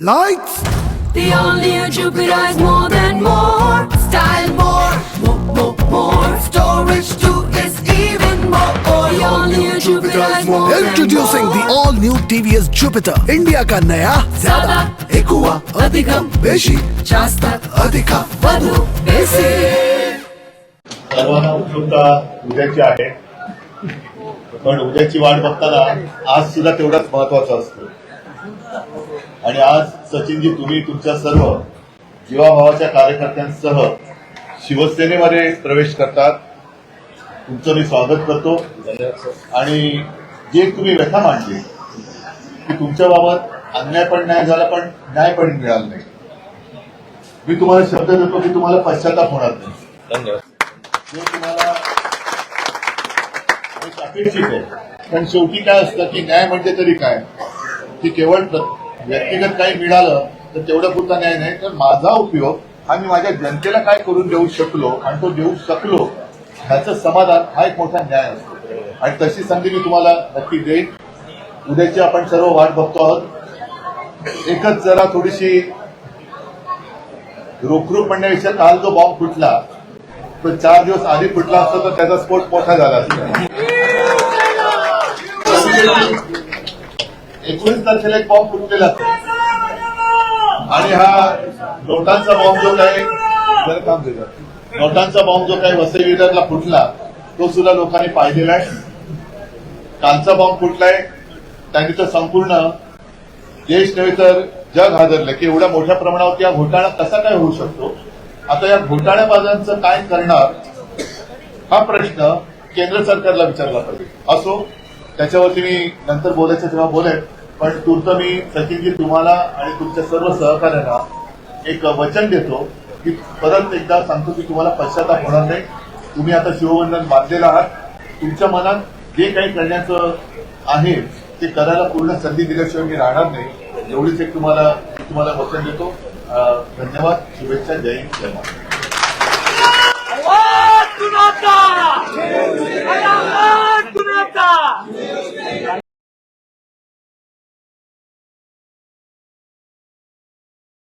Lights! The all-new Jupiter is more than more. Style more. Storage too is even more. The all-new Jupiter is more than Introducing more. the all-new TVS Jupiter, India का नया ज्यादा, एकुआ अधिकम, बेशी जास्त, अधिका वधू, बेसी. सर्वांना उत्सुकता उद्याची आहे, पण उद्याची वाट बघताना आज सुद्धा तेवढाच महत्वाचं असतं. आणि आज सचिनजी तुम्ही तुमच्या सर्व जीवाभावाच्या कार्यकर्त्यांसह शिवसेनेमध्ये प्रवेश करतात. तुमचं मी स्वागत करतो. आणि जे तुम्ही व्यथा मांडली की तुमच्या बाबत अन्याय पण नाही झाला, पण न्याय पण मिळाला नाही, मी तुम्हाला शब्द देतो की तुम्हाला पश्चाताप होणार नाही. हे तुम्हाला एक अपेक्षित आहे. कारण शेवटी काय असतं की न्याय म्हणजे तरी काय, की केवळ व्यक्तिगत काही मिळालं तर तेवढं पुरता न्याय नाही, तर माझा उपयोग हा मी माझ्या जनतेला काय करून देऊ शकलो आणि तो देऊ शकलो ह्याचं समाधान हा एक मोठा न्याय असतो. आणि तशी संधी मी तुम्हाला नक्की देईन. उद्याची आपण सर्व वाट बघतो आहोत. एकच जरा थोडीशी रोखरूप म्हणण्यापेक्षा काल जो बॉम्ब फुटला तो 4 दिवस आधी फुटला असता तर त्याचा स्फोट मोठा झाला असता. 19 तारखेला एक बॉम्ब फुटलेला आणि हा नोटांचा बॉम्ब जो काही वसई विरारला फुटला तो सुद्धा लोकांनी पाहिलेला आहे. कालचा बॉम्ब फुटलाय त्यांनी तर संपूर्ण देश नव्हे तर जग हादरलं की एवढ्या मोठ्या प्रमाणावर या घोटाळा कसा काय होऊ शकतो. आता या घोटाळ्याबाजांचं काय करणार हा प्रश्न केंद्र सरकारला विचारला पाहिजे. असो, त्याच्यावरती मी नंतर बोलायचं तेव्हा बोलेन. पण तूर्त मी सचिनजी तुम्हाला आणि तुमच्या सर्व सहकार्यांना एक वचन देतो की परत एकदा सांगतो की तुम्हाला पश्चाताप होणार नाही. तुम्ही आता शिवबंधन बांधलेलं आहात. तुमच्या मनात जे काही करण्याचं आहे ते करायला पूर्ण संधी दिल्याशिवाय मी राहणार नाही. एवढीच एक तुम्हाला वचन देतो. धन्यवाद. शुभेच्छा. जय हिंद, जय महाराष्ट्र.